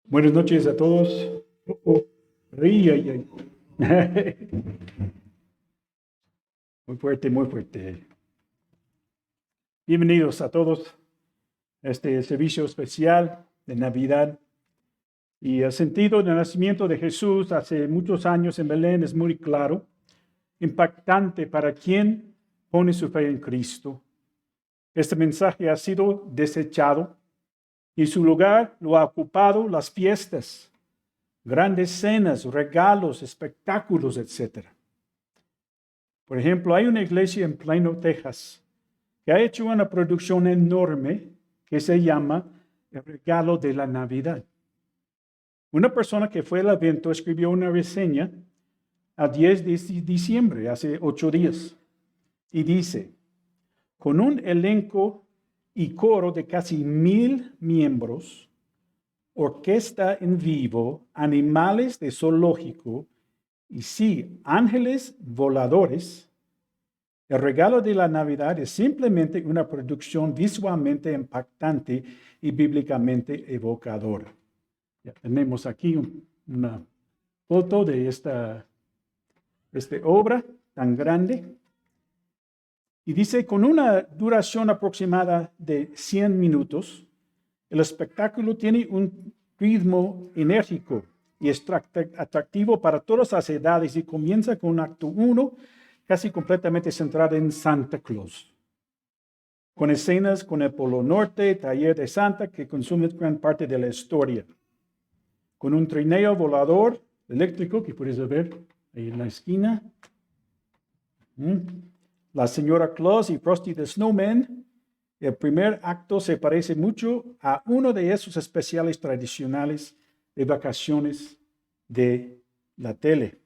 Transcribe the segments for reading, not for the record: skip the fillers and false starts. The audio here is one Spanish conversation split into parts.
Buenas noches a todos. Ay, ay, ay. Muy fuerte, muy fuerte. Bienvenidos a todos a este servicio especial de Navidad. Y el sentido del nacimiento de Jesús hace muchos años en Belén es muy claro, impactante para quien pone su fe en Cristo. Este mensaje ha sido desechado y su lugar lo ha ocupado las fiestas, grandes cenas, regalos, espectáculos, etc. Por ejemplo, hay una iglesia en Plano, Texas, que ha hecho una producción enorme que se llama El Regalo de la Navidad. Una persona que fue al evento escribió una reseña a 10 de diciembre, hace 8 días, y dice, con un elenco y coro de casi 1,000 miembros, orquesta en vivo, animales de zoológico y sí, ángeles voladores, el regalo de la Navidad es simplemente una producción visualmente impactante y bíblicamente evocadora. Ya tenemos aquí una foto de esta obra tan grande. Y dice, con una duración aproximada de 100 minutos, el espectáculo tiene un ritmo enérgico y es atractivo para todas las edades y comienza con un acto 1 casi completamente centrado en Santa Claus, con escenas con el Polo Norte, taller de Santa que consume gran parte de la historia, con un trineo volador eléctrico que puedes ver ahí en la esquina, la señora Claus y Frosty the Snowman. El primer acto se parece mucho a uno de esos especiales tradicionales de vacaciones de la tele.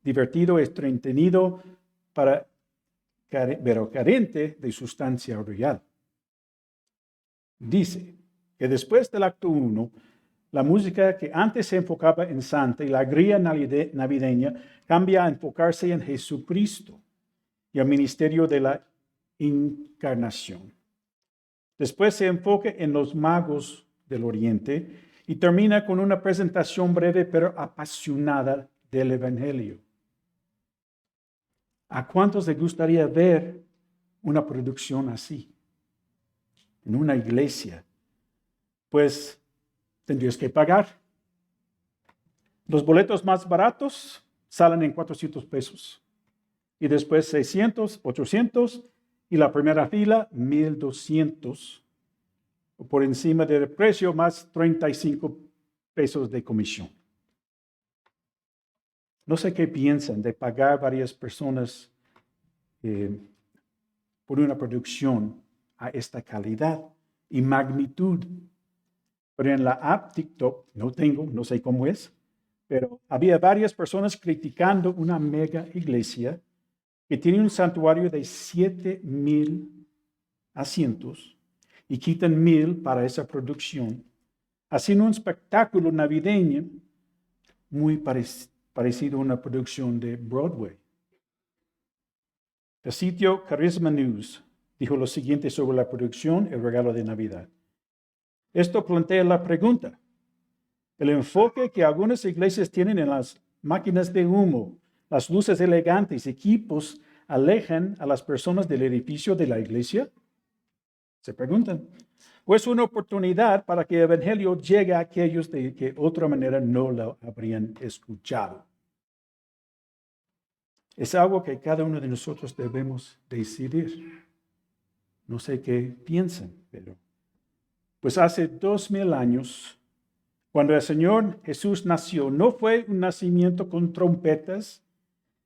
Divertido, entretenido, pero carente de sustancia real. Dice que después del acto 1, la música que antes se enfocaba en Santa y la grilla navideña cambia a enfocarse en Jesucristo y el ministerio de la encarnación. Después se enfoca en los magos del Oriente y termina con una presentación breve pero apasionada del Evangelio. ¿A cuántos les gustaría ver una producción así en una iglesia? Pues tendrías que pagar. Los boletos más baratos salen en 400 pesos y después 600, 800 y la primera fila 1,200. Por encima del precio más 35 pesos de comisión. No sé qué piensan de pagar varias personas por una producción a esta calidad y magnitud. Pero en la app TikTok, no sé cómo es, pero había varias personas criticando una mega iglesia que tiene un santuario de 7,000 asientos y quitan 1,000 para esa producción, haciendo un espectáculo navideño muy parecido a una producción de Broadway. El sitio Charisma News dijo lo siguiente sobre la producción El Regalo de Navidad. Esto plantea la pregunta. El enfoque que algunas iglesias tienen en las máquinas de humo, las luces elegantes, equipos, alejan a las personas del edificio de la iglesia. Se preguntan. ¿O es una oportunidad para que el evangelio llegue a aquellos de que de otra manera no lo habrían escuchado? Es algo que cada uno de nosotros debemos decidir. No sé qué piensan, pero pues hace 2,000 años, cuando el Señor Jesús nació, no fue un nacimiento con trompetas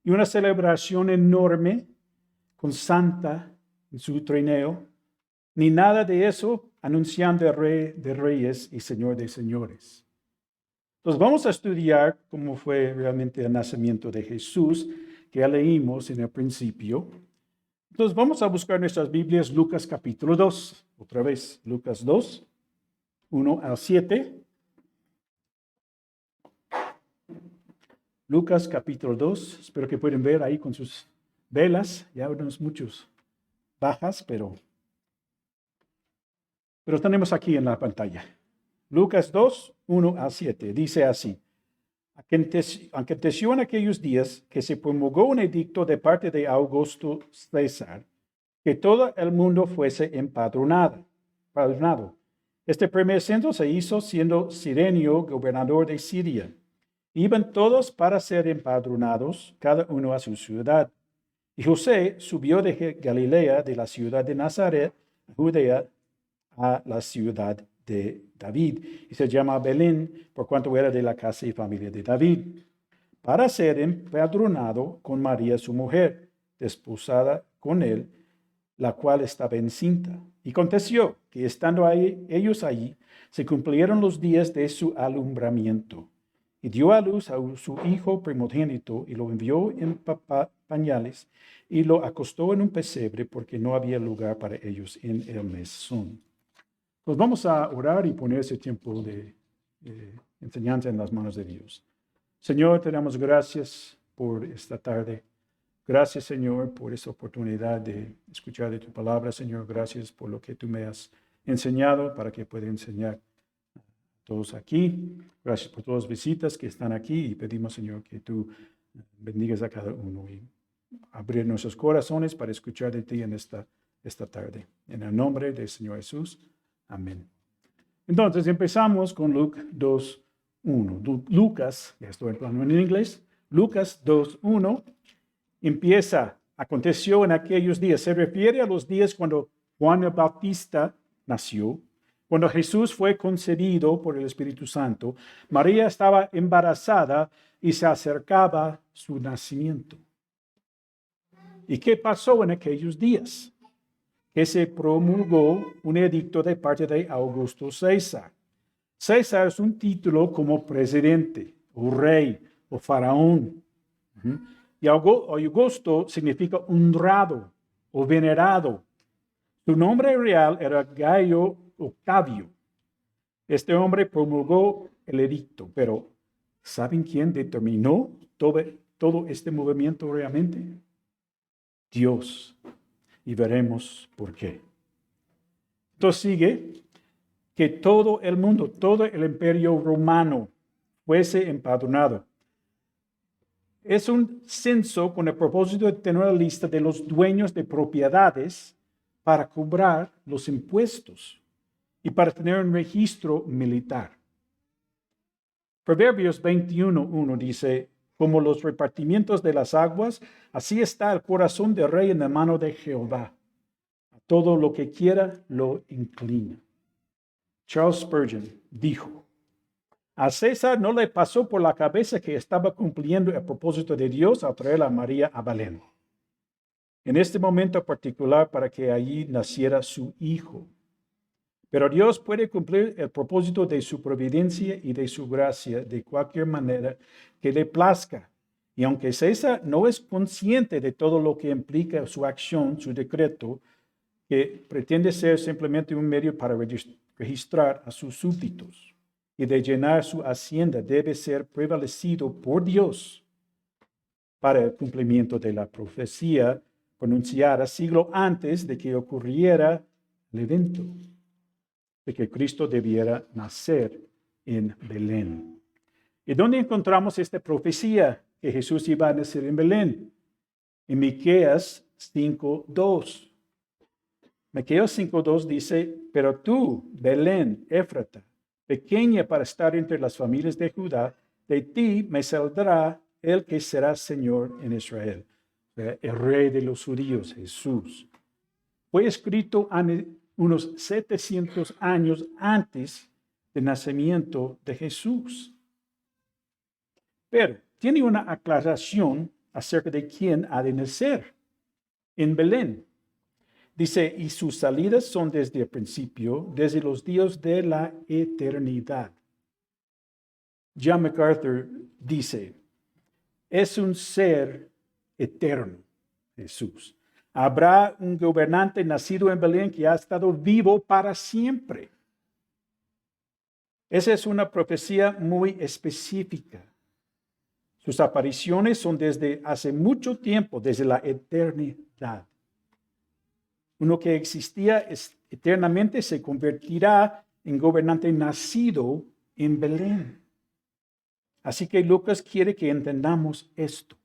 y una celebración enorme con Santa en su trineo, ni nada de eso anunciando el Rey de Reyes y Señor de Señores. Entonces vamos a estudiar cómo fue realmente el nacimiento de Jesús, que ya leímos en el principio. Entonces vamos a buscar nuestras Biblias, Lucas capítulo 2, otra vez, Lucas 2, 1 al 7. Lucas capítulo 2, espero que pueden ver ahí con sus velas, ya vemos muchos bajas, pero tenemos aquí en la pantalla. Lucas 2, 1 a 7. Dice así. Aconteció en aquellos días que se promulgó un edicto de parte de Augusto César, que todo el mundo fuese empadronado. Este primer censo se hizo siendo Cirenio gobernador de Siria. Iban todos para ser empadronados, cada uno a su ciudad. Y José subió de Galilea, de la ciudad de Nazaret, Judea, a la ciudad de David, y se llama Belén, por cuanto era de la casa y familia de David, para ser empadronado con María su mujer, desposada con él, la cual estaba encinta. Y aconteció que estando ellos allí, se cumplieron los días de su alumbramiento. Y dio a luz a su hijo primogénito, y lo envió en pañales, y lo acostó en un pesebre, porque no había lugar para ellos en el mesón. Pues vamos a orar y poner ese tiempo de enseñanza en las manos de Dios. Señor, te damos gracias por esta tarde. Gracias, Señor, por esta oportunidad de escuchar de tu palabra. Señor, gracias por lo que tú me has enseñado para que pueda enseñar a todos aquí. Gracias por todas las visitas que están aquí y pedimos, Señor, que tú bendigas a cada uno y abrir nuestros corazones para escuchar de ti en esta tarde. En el nombre del Señor Jesús. Amén. Entonces empezamos con Lucas 2:1. Lucas, ya estoy hablando en inglés, Lucas 2:1 empieza, aconteció en aquellos días. Se refiere a los días cuando Juan el Bautista nació, cuando Jesús fue concebido por el Espíritu Santo. María estaba embarazada y se acercaba su nacimiento. ¿Y qué pasó en aquellos días? Que se promulgó un edicto de parte de Augusto César. César es un título como presidente, o rey, o faraón. Y Augusto significa honrado o venerado. Su nombre real era Gayo Octavio. Este hombre promulgó el edicto, pero ¿saben quién determinó todo este movimiento realmente? Dios. Y veremos por qué. Entonces sigue que todo el mundo, todo el imperio romano fuese empadronado. Es un censo con el propósito de tener una lista de los dueños de propiedades para cobrar los impuestos y para tener un registro militar. Proverbios 21:1 dice, como los repartimientos de las aguas, así está el corazón del rey en la mano de Jehová. A todo lo que quiera lo inclina. Charles Spurgeon dijo, a César no le pasó por la cabeza que estaba cumpliendo el propósito de Dios al traer a María a Belén. En este momento particular para que allí naciera su hijo. Pero Dios puede cumplir el propósito de su providencia y de su gracia de cualquier manera que le plazca. Y aunque César no es consciente de todo lo que implica su acción, su decreto, que pretende ser simplemente un medio para registrar a sus súbditos y de llenar su hacienda, debe ser prevalecido por Dios para el cumplimiento de la profecía pronunciada siglo antes de que ocurriera el evento, de que Cristo debiera nacer en Belén. ¿Y dónde encontramos esta profecía que Jesús iba a nacer en Belén? En Miqueas 5:2. Miqueas 5:2 dice, pero tú, Belén, Éfrata, pequeña para estar entre las familias de Judá, de ti me saldrá el que será Señor en Israel. El rey de los judíos, Jesús. Fue escrito unos 700 años antes del nacimiento de Jesús. Pero tiene una aclaración acerca de quién ha de nacer en Belén. Dice, y sus salidas son desde el principio, desde los días de la eternidad. John MacArthur dice, es un ser eterno, Jesús. Habrá un gobernante nacido en Belén que ha estado vivo para siempre. Esa es una profecía muy específica. Sus apariciones son desde hace mucho tiempo, desde la eternidad. Uno que existía eternamente se convertirá un gobernante nacido en Belén. Así que Lucas quiere que entendamos esto.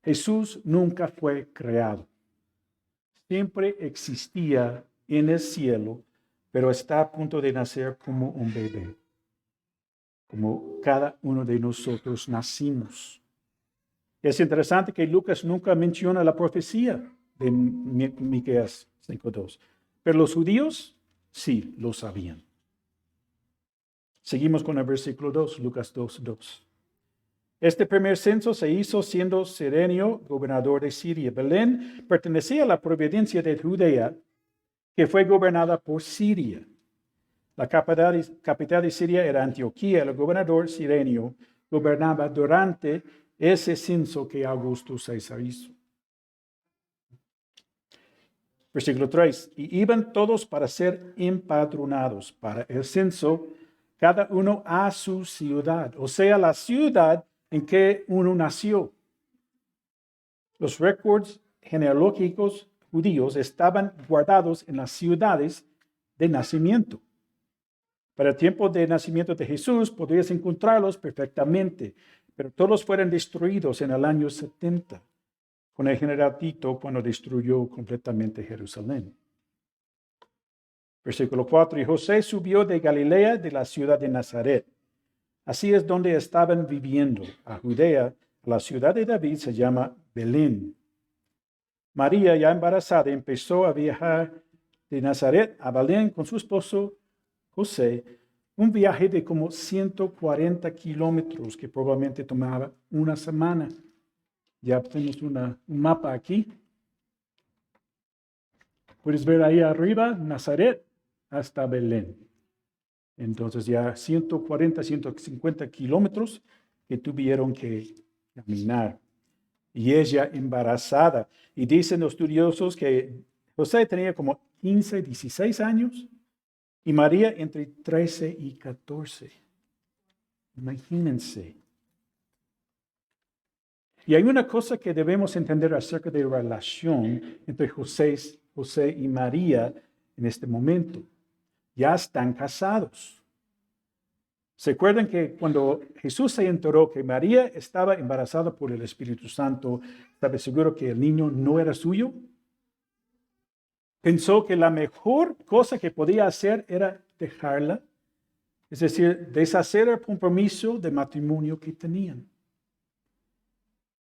Jesús nunca fue creado. Siempre existía en el cielo, pero está a punto de nacer como un bebé, como cada uno de nosotros nacimos. Es interesante que Lucas nunca menciona la profecía de Miqueas 5:2, pero los judíos sí lo sabían. Seguimos con el versículo 2, Lucas 2:2. Este primer censo se hizo siendo Cirenio gobernador de Siria. Belén pertenecía a la provincia de Judea, que fue gobernada por Siria. La capital de Siria era Antioquía. El gobernador Cirenio gobernaba durante ese censo que Augusto César hizo. Versículo 3. Y iban todos para ser empadronados para el censo, cada uno a su ciudad, o sea, la ciudad en que uno nació. Los récords genealógicos judíos estaban guardados en las ciudades de nacimiento. Para el tiempo de nacimiento de Jesús podrías encontrarlos perfectamente, pero todos fueron destruidos en el año 70, con el general Tito cuando destruyó completamente Jerusalén. Versículo 4. Y José subió de Galilea, de la ciudad de Nazaret. Así es donde estaban viviendo, a Judea. La ciudad de David se llama Belén. María, ya embarazada, empezó a viajar de Nazaret a Belén con su esposo José, un viaje de como 140 kilómetros que probablemente tomaba una semana. Ya tenemos un mapa aquí. Puedes ver ahí arriba, Nazaret hasta Belén. Entonces ya 140, 150 kilómetros que tuvieron que caminar. Y ella embarazada. Y dicen los estudiosos que José tenía como 15, 16 años y María entre 13 y 14. Imagínense. Y hay una cosa que debemos entender acerca de la relación entre José y María en este momento. Ya están casados. ¿Se acuerdan que cuando Jesús se enteró que María estaba embarazada por el Espíritu Santo, estaba seguro que el niño no era suyo? Pensó que la mejor cosa que podía hacer era dejarla, es decir, deshacer el compromiso de matrimonio que tenían.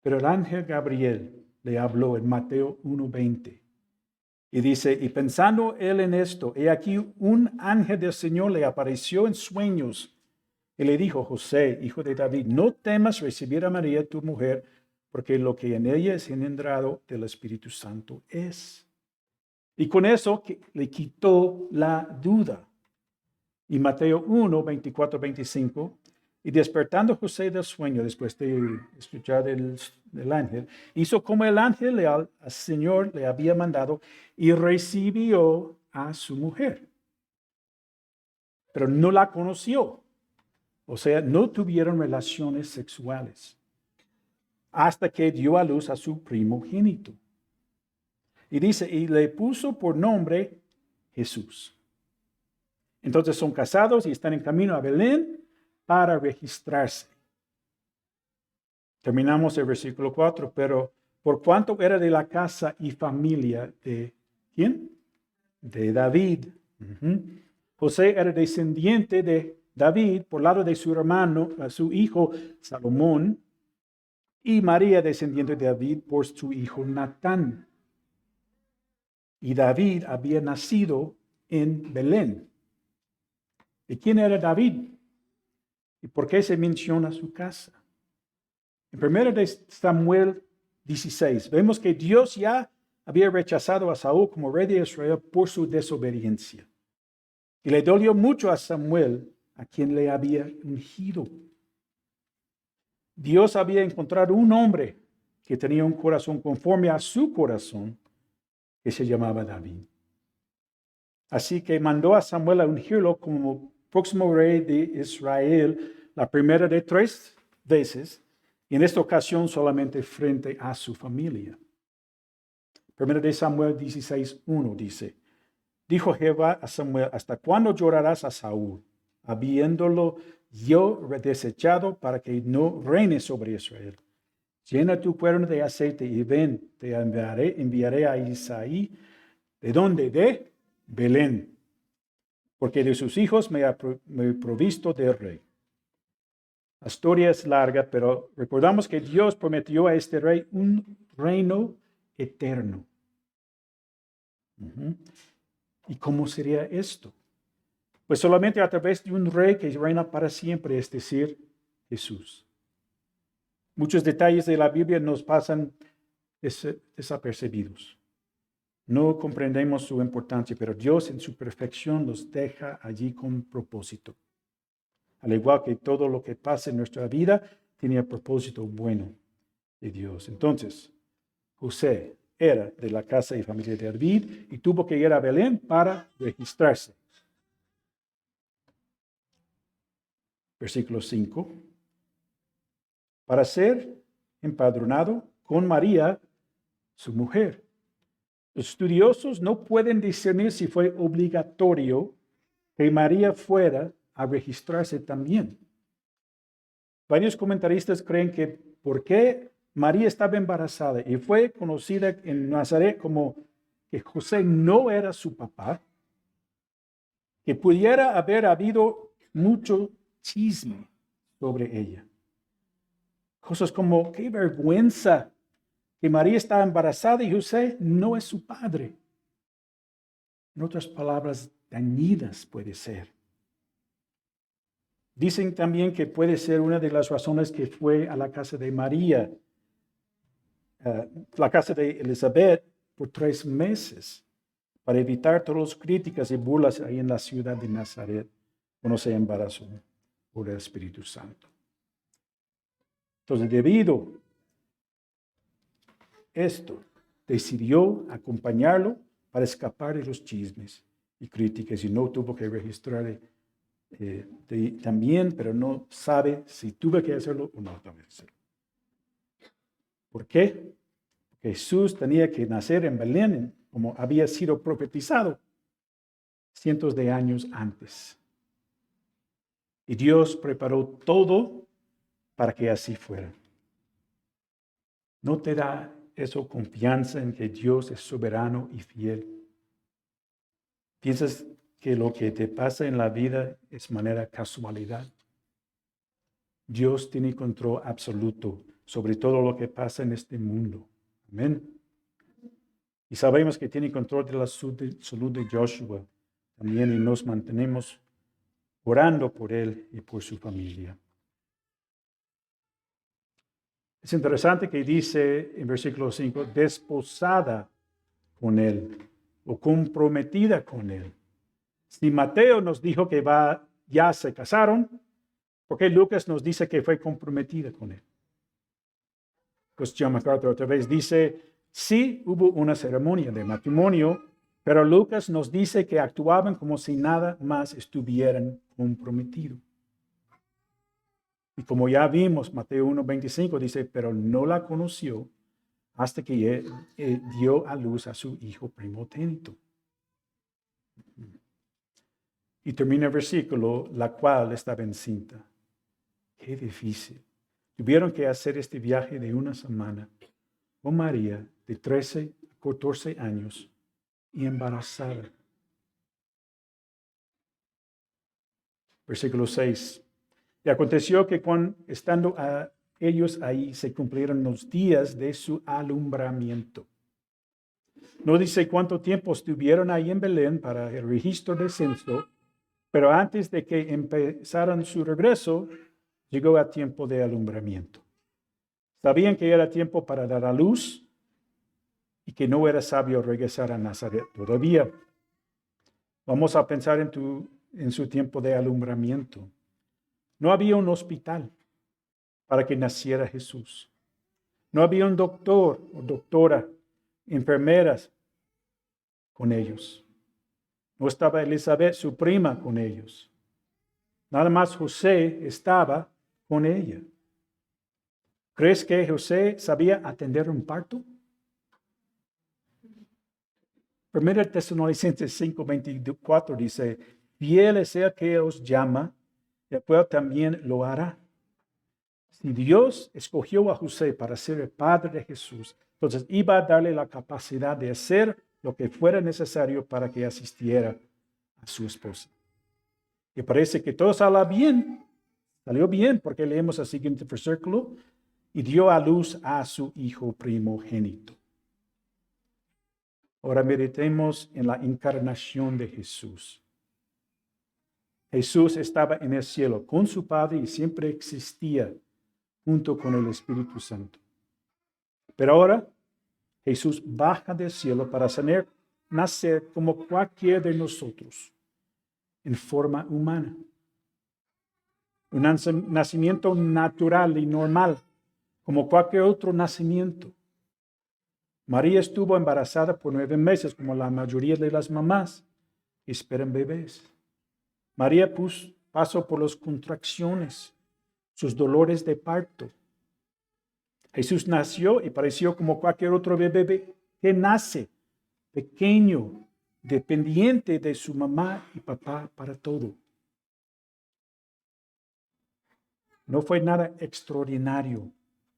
Pero el ángel Gabriel le habló en Mateo 1:20 y dice, y pensando él en esto, he aquí un ángel del Señor le apareció en sueños y le dijo, José, hijo de David, no temas recibir a María tu mujer, porque lo que en ella es engendrado del Espíritu Santo es. Y con eso le quitó la duda. Y Mateo 1:24-25, y despertando José del sueño después de escuchar del ángel, hizo como el ángel al Señor le había mandado y recibió a su mujer. Pero no la conoció. O sea, no tuvieron relaciones sexuales hasta que dio a luz a su primogénito. Y dice, y le puso por nombre Jesús. Entonces son casados y están en camino a Belén para registrarse. Terminamos el versículo 4, pero por cuanto era de la casa y familia de ¿quién? De David. José era descendiente de David por lado de su hermano, su hijo Salomón, y María descendiente de David por su hijo Natán. Y David había nacido en Belén. ¿Y quién era David? ¿Y por qué se menciona su casa? En 1 Samuel 16, vemos que Dios ya había rechazado a Saúl como rey de Israel por su desobediencia. Y le dolió mucho a Samuel, a quien le había ungido. Dios había encontrado un hombre que tenía un corazón conforme a su corazón, que se llamaba David. Así que mandó a Samuel a ungirlo como próximo rey de Israel, la primera de 3 veces, y en esta ocasión solamente frente a su familia. 1 Samuel 16:1 dice, Dijo Jehová a Samuel, ¿hasta cuándo llorarás a Saúl, habiéndolo yo desechado para que no reine sobre Israel? Llena tu cuerno de aceite y ven, te enviaré a Isaí. ¿De dónde? De Belén, porque de sus hijos me he provisto de rey. La historia es larga, pero recordamos que Dios prometió a este rey un reino eterno. ¿Y cómo sería esto? Pues solamente a través de un rey que reina para siempre, es decir, Jesús. Muchos detalles de la Biblia nos pasan desapercibidos. No comprendemos su importancia, pero Dios en su perfección los deja allí con propósito. Al igual que todo lo que pasa en nuestra vida, tiene el propósito bueno de Dios. Entonces, José era de la casa y familia de David y tuvo que ir a Belén para registrarse. Versículo 5. Para ser empadronado con María, su mujer. Los estudiosos no pueden discernir si fue obligatorio que María fuera a registrarse también. Varios comentaristas creen que porque María estaba embarazada y fue conocida en Nazaret como que José no era su papá, que pudiera haber habido mucho chisme sobre ella. Cosas como, qué vergüenza que María está embarazada y José no es su padre. En otras palabras, dañinas puede ser. Dicen también que puede ser una de las razones que fue a la casa de María, la casa de Elizabeth, por 3 meses, para evitar todas las críticas y burlas ahí en la ciudad de Nazaret, cuando se embarazó por el Espíritu Santo. Entonces, debido a esto, decidió acompañarlo para escapar de los chismes y críticas y no tuvo que registrar también, pero no sabe si tuve que hacerlo o no tuve que hacerlo. ¿Por qué? Porque Jesús tenía que nacer en Belén, como había sido profetizado cientos de años antes. Y Dios preparó todo para que así fuera. ¿No te da eso confianza en que Dios es soberano y fiel? ¿Piensas que lo que te pasa en la vida es manera casualidad? Dios tiene control absoluto sobre todo lo que pasa en este mundo. Amén. Y sabemos que tiene control de la salud de Joshua también y nos mantenemos orando por él y por su familia. Es interesante que dice en versículo 5, desposada con él o comprometida con él. Si Mateo nos dijo que ya se casaron, ¿por qué Lucas nos dice que fue comprometida con él? Pues John MacArthur otra vez dice, sí hubo una ceremonia de matrimonio, pero Lucas nos dice que actuaban como si nada más estuvieran comprometidos. Y como ya vimos, Mateo 1:25 dice, pero no la conoció hasta que dio a luz a su hijo primogénito. Y termina el versículo, la cual estaba encinta. Qué difícil. Tuvieron que hacer este viaje de una semana con María, de 13 a 14 años, y embarazada. Versículo 6. Y aconteció que estando ellos ahí, se cumplieron los días de su alumbramiento. No dice cuánto tiempo estuvieron ahí en Belén para el registro de censo, pero antes de que empezaran su regreso, llegó a tiempo de alumbramiento. Sabían que era tiempo para dar a luz y que no era sabio regresar a Nazaret todavía. Vamos a pensar en su tiempo de alumbramiento. No había un hospital para que naciera Jesús. No había un doctor o doctora, enfermeras con ellos. No estaba Elizabeth, su prima, con ellos. Nada más José estaba con ella. ¿Crees que José sabía atender un parto? 1 Tesalonicenses 5:24 dice, fiel es el que os llama, el cual también lo hará. Si Dios escogió a José para ser el padre de Jesús, entonces iba a darle la capacidad de hacer lo que fuera necesario para que asistiera a su esposa. Y parece que todo salió bien, porque leemos el siguiente versículo, y dio a luz a su hijo primogénito. Ahora meditemos en la encarnación de Jesús. Jesús estaba en el cielo con su Padre y siempre existía junto con el Espíritu Santo. Pero ahora Jesús baja del cielo para nacer como cualquiera de nosotros, en forma humana. Un nacimiento natural y normal, como cualquier otro nacimiento. María estuvo embarazada por 9 meses, como la mayoría de las mamás que esperan bebés. María pasó por las contracciones, sus dolores de parto. Jesús nació y pareció como cualquier otro bebé que nace, pequeño, dependiente de su mamá y papá para todo. No fue nada extraordinario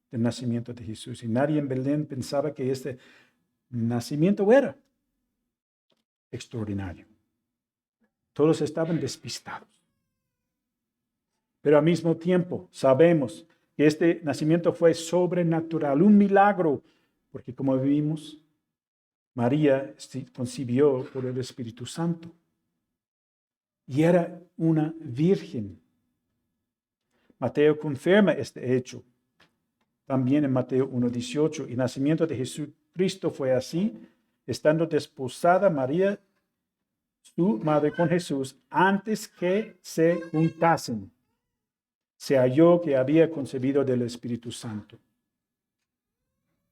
el nacimiento de Jesús y nadie en Belén pensaba que este nacimiento era extraordinario. Todos estaban despistados. Pero al mismo tiempo sabemos que este nacimiento fue sobrenatural, un milagro, porque como vimos, María concibió por el Espíritu Santo y era una virgen. Mateo confirma este hecho. También en Mateo 1:18, el nacimiento de Jesucristo fue así, estando desposada María, su madre, con Jesús, antes que se juntasen. Se halló que había concebido del Espíritu Santo.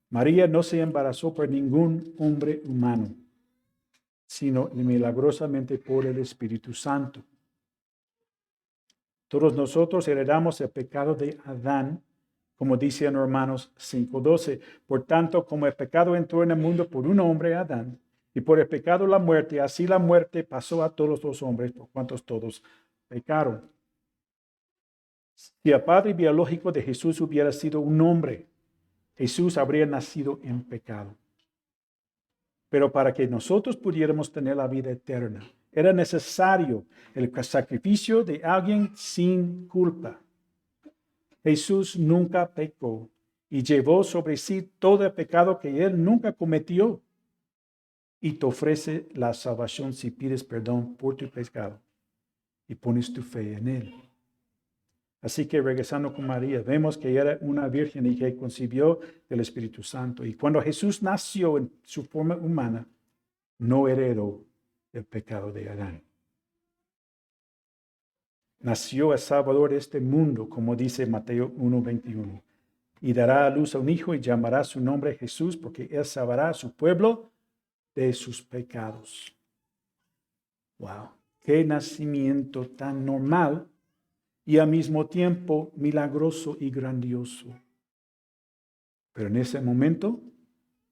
María no se embarazó por ningún hombre humano, sino milagrosamente por el Espíritu Santo. Todos nosotros heredamos el pecado de Adán, como dice en Romanos 5:12. Por tanto, como el pecado entró en el mundo por un hombre, Adán, y por el pecado la muerte, así la muerte pasó a todos los hombres, por cuantos todos pecaron. Si el padre biológico de Jesús hubiera sido un hombre, Jesús habría nacido en pecado. Pero para que nosotros pudiéramos tener la vida eterna, era necesario el sacrificio de alguien sin culpa. Jesús nunca pecó y llevó sobre sí todo el pecado que él nunca cometió. Y te ofrece la salvación si pides perdón por tu pecado y pones tu fe en él. Así que regresando con María, vemos que era una virgen y que concibió del Espíritu Santo. Y cuando Jesús nació en su forma humana, no heredó el pecado de Adán. Nació el Salvador de este mundo, como dice Mateo 1:21. Y dará a luz a un hijo y llamará su nombre Jesús, porque él salvará a su pueblo de sus pecados. Wow, qué nacimiento tan normal y al mismo tiempo milagroso y grandioso. Pero en ese momento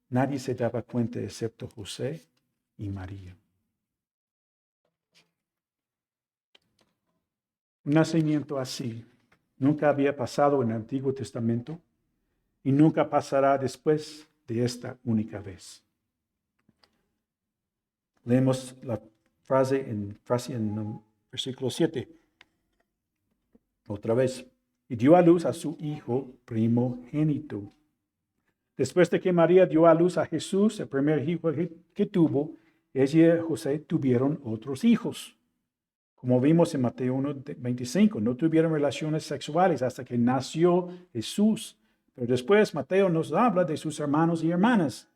nadie se daba cuenta excepto José y María. Un nacimiento así nunca había pasado en el Antiguo Testamento y nunca pasará después de esta única vez. Leemos la frase en versículo 7. Otra vez. Y dio a luz a su hijo primogénito. Después de que María dio a luz a Jesús, el primer hijo que tuvo, ella y José tuvieron otros hijos. Como vimos en Mateo 1:25, no tuvieron relaciones sexuales hasta que nació Jesús. Pero después Mateo nos habla de sus hermanos y hermanas.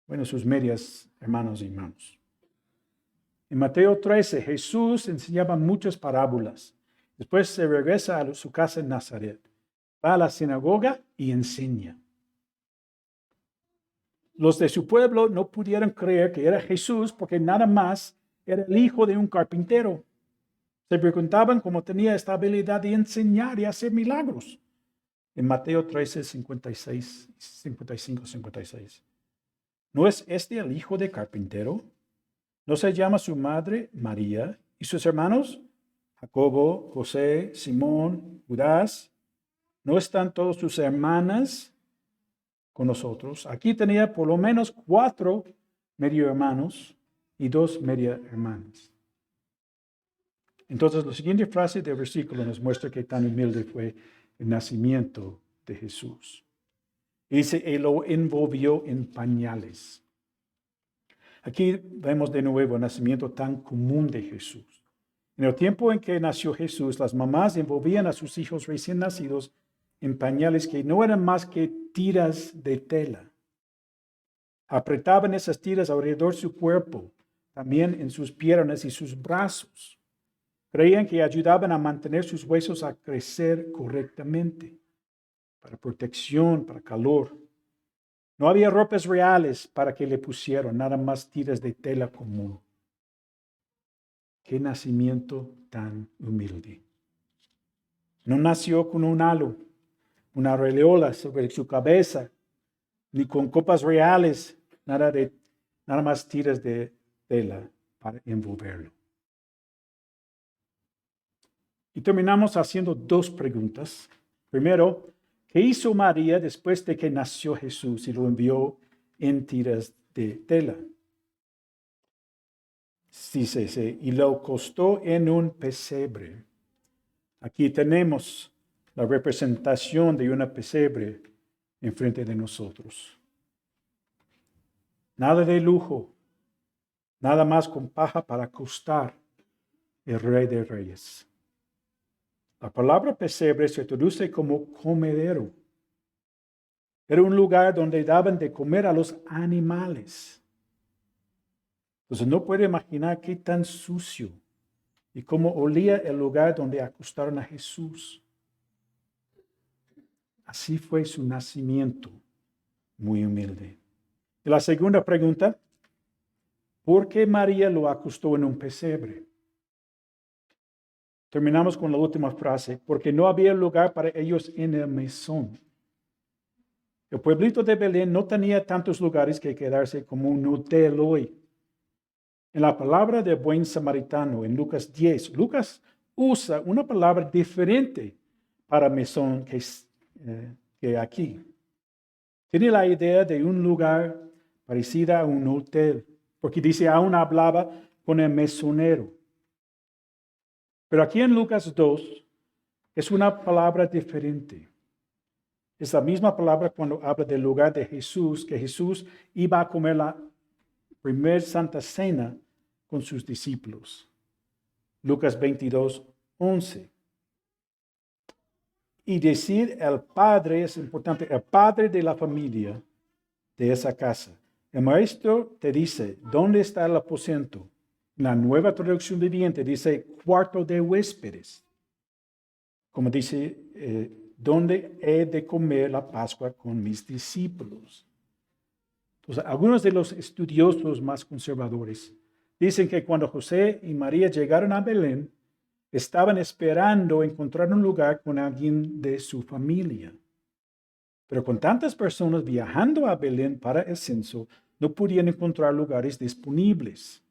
Bueno, sus medias hermanos y hermanos. En Mateo 13, Jesús enseñaba muchas parábolas. Después se regresa a su casa en Nazaret. Va a la sinagoga y enseña. Los de su pueblo no pudieron creer que era Jesús porque nada más era el hijo de un carpintero. Se preguntaban cómo tenía esta habilidad de enseñar y hacer milagros. En Mateo 13, 56, 55, 56. ¿No es este el hijo de carpintero? ¿No se llama su madre María y sus hermanos Jacobo, José, Simón, Judas? ¿No están todas sus hermanas con nosotros? Aquí tenía por lo menos 4 medio hermanos y 2 media hermanas. Entonces, la siguiente frase del versículo nos muestra que tan humilde fue el nacimiento de Jesús. Dice, Él lo envolvió en pañales. Aquí vemos de nuevo el nacimiento tan común de Jesús. En el tiempo en que nació Jesús, las mamás envolvían a sus hijos recién nacidos en pañales que no eran más que tiras de tela. Apretaban esas tiras alrededor de su cuerpo, también en sus piernas y sus brazos. Creían que ayudaban a mantener sus huesos a crecer correctamente, para protección, para calor. No había ropas reales para que le pusieran, nada más tiras de tela común. Qué nacimiento tan humilde. No nació con un halo, una aureola sobre su cabeza, ni con copas reales, nada más tiras de tela para envolverlo. Y terminamos haciendo 2 preguntas. Primero, ¿qué hizo María después de que nació Jesús y lo envió en tiras de tela? Dice, y lo acostó en un pesebre. Aquí tenemos la representación de una pesebre enfrente de nosotros. Nada de lujo, nada más con paja para acostar el Rey de Reyes. La palabra pesebre se traduce como comedero. Era un lugar donde daban de comer a los animales. Entonces no puede imaginar qué tan sucio y cómo olía el lugar donde acostaron a Jesús. Así fue su nacimiento, muy humilde. Y la segunda pregunta, ¿por qué María lo acostó en un pesebre? Terminamos con la última frase, porque no había lugar para ellos en el mesón. El pueblito de Belén no tenía tantos lugares que quedarse como un hotel hoy. En la palabra de buen samaritano, en Lucas 10, Lucas usa una palabra diferente para mesón que aquí. Tiene la idea de un lugar parecido a un hotel, porque dice, aún hablaba con el mesonero. Pero aquí en Lucas 2 es una palabra diferente. Es la misma palabra cuando habla del lugar de Jesús, que Jesús iba a comer la primer Santa Cena con sus discípulos. Lucas 22, 11. Y decir el padre es importante, el padre de la familia de esa casa. El maestro te dice, ¿dónde está el aposento? La nueva traducción viviente dice cuarto de huéspedes. Como dice, ¿dónde he de comer la Pascua con mis discípulos? Entonces, algunos de los estudiosos más conservadores dicen que cuando José y María llegaron a Belén, estaban esperando encontrar un lugar con alguien de su familia. Pero con tantas personas viajando a Belén para el censo, no podían encontrar lugares disponibles.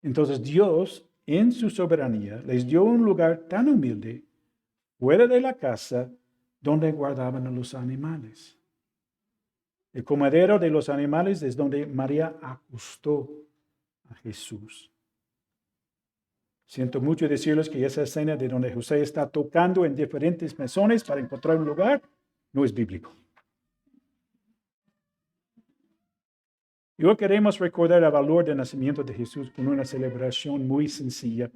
Entonces Dios, en su soberanía, les dio un lugar tan humilde, fuera de la casa, donde guardaban a los animales. El comedero de los animales es donde María acostó a Jesús. Siento mucho decirles que esa escena de donde José está tocando en diferentes mesones para encontrar un lugar no es bíblico. Y hoy queremos recordar el valor del nacimiento de Jesús con una celebración muy sencilla.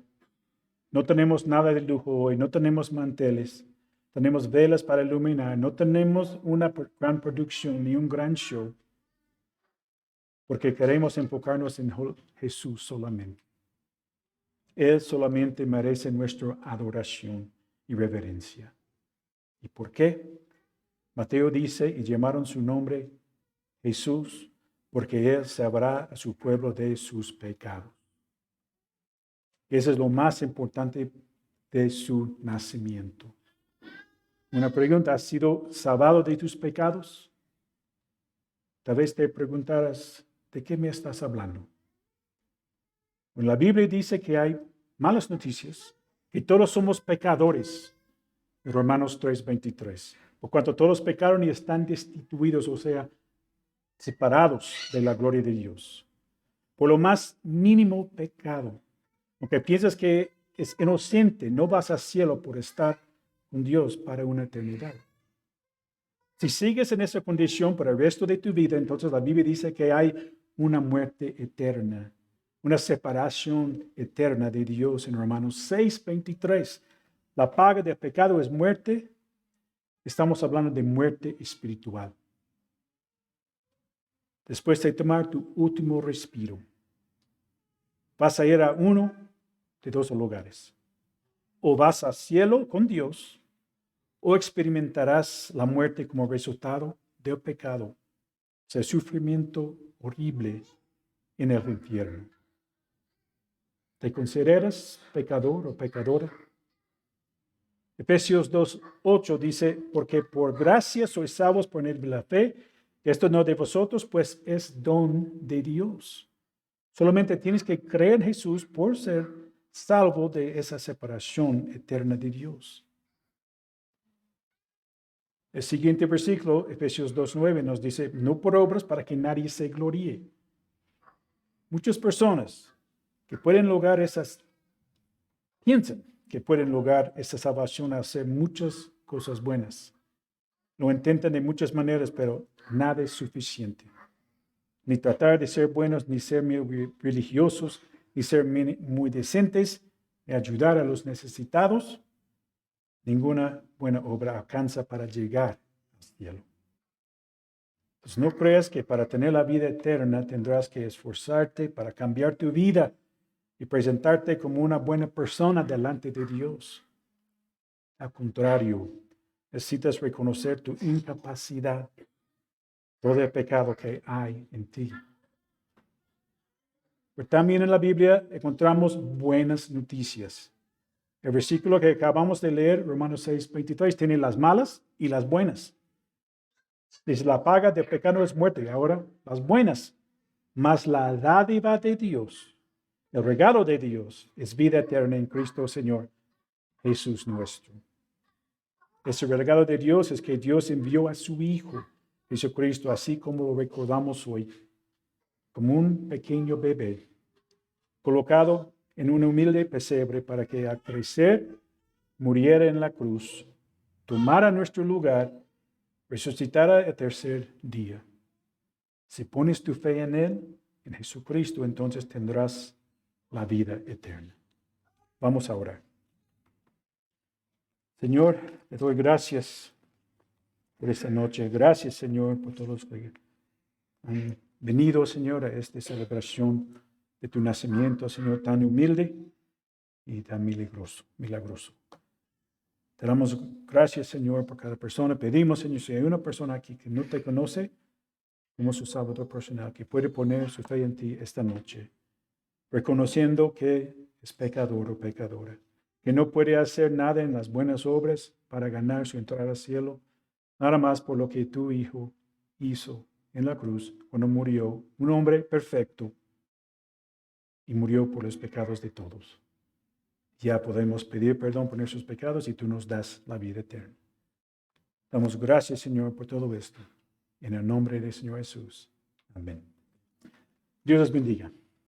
No tenemos nada de lujo hoy, no tenemos manteles, tenemos velas para iluminar, no tenemos una gran producción ni un gran show, porque queremos enfocarnos en Jesús solamente. Él solamente merece nuestra adoración y reverencia. ¿Y por qué? Mateo dice, y llamaron su nombre Jesús, porque Él sabrá a su pueblo de sus pecados. Eso es lo más importante de su nacimiento. Una pregunta, ¿has sido salvado de tus pecados? Tal vez te preguntarás, ¿de qué me estás hablando? Bueno, la Biblia dice que hay malas noticias, que todos somos pecadores. En Romanos 3:23. Por cuanto todos pecaron y están destituidos, o sea, separados de la gloria de Dios. Por lo más mínimo pecado. Aunque piensas que es inocente, no vas al cielo por estar con Dios para una eternidad. Si sigues en esa condición por el resto de tu vida, entonces la Biblia dice que hay una muerte eterna, una separación eterna de Dios en Romanos 6:23. La paga del pecado es muerte. Estamos hablando de muerte espiritual. Después de tomar tu último respiro, vas a ir a uno de dos lugares. O vas al cielo con Dios, o experimentarás la muerte como resultado del pecado, o sea, sufrimiento horrible en el infierno. ¿Te consideras pecador o pecadora? Efesios 2:8 dice, porque por gracia sois salvos por medio de la fe, que esto no de vosotros, pues es don de Dios. Solamente tienes que creer en Jesús por ser salvo de esa separación eterna de Dios. El siguiente versículo, Efesios 2:9, nos dice, no por obras para que nadie se gloríe. Muchas personas que pueden lograr piensan que pueden lograr esa salvación al hacer muchas cosas buenas. Lo intentan de muchas maneras, pero nada es suficiente. Ni tratar de ser buenos, ni ser muy religiosos, ni ser muy decentes, ni ayudar a los necesitados. Ninguna buena obra alcanza para llegar al cielo. Pues no creas que para tener la vida eterna tendrás que esforzarte para cambiar tu vida y presentarte como una buena persona delante de Dios. Al contrario, necesitas reconocer tu incapacidad, todo el pecado que hay en ti. Pero también en la Biblia encontramos buenas noticias. El versículo que acabamos de leer, Romanos 6:23, tiene las malas y las buenas. Dice, la paga del pecado es muerte. Ahora, las buenas. Mas la dádiva de Dios, el regalo de Dios, es vida eterna en Cristo Señor, Jesús nuestro. Ese regalo de Dios es que Dios envió a su Hijo, Jesucristo, así como lo recordamos hoy, como un pequeño bebé, colocado en un humilde pesebre para que al crecer muriera en la cruz, tomara nuestro lugar, resucitara el tercer día. Si pones tu fe en Él, en Jesucristo, entonces tendrás la vida eterna. Vamos a orar. Señor, te doy gracias por esta noche. Gracias, Señor, por todos los que han venido, Señor, a esta celebración de tu nacimiento, Señor, tan humilde y tan milagroso. Te damos gracias, Señor, por cada persona. Pedimos, Señor, si hay una persona aquí que no te conoce como su Salvador personal, que puede poner su fe en ti esta noche, reconociendo que es pecador o pecadora, que no puede hacer nada en las buenas obras para ganar su entrada al cielo, nada más por lo que tu Hijo hizo en la cruz cuando murió, un hombre perfecto, y murió por los pecados de todos. Ya podemos pedir perdón por nuestros pecados y tú nos das la vida eterna. Damos gracias, Señor, por todo esto. En el nombre del Señor Jesús. Amén. Dios los bendiga.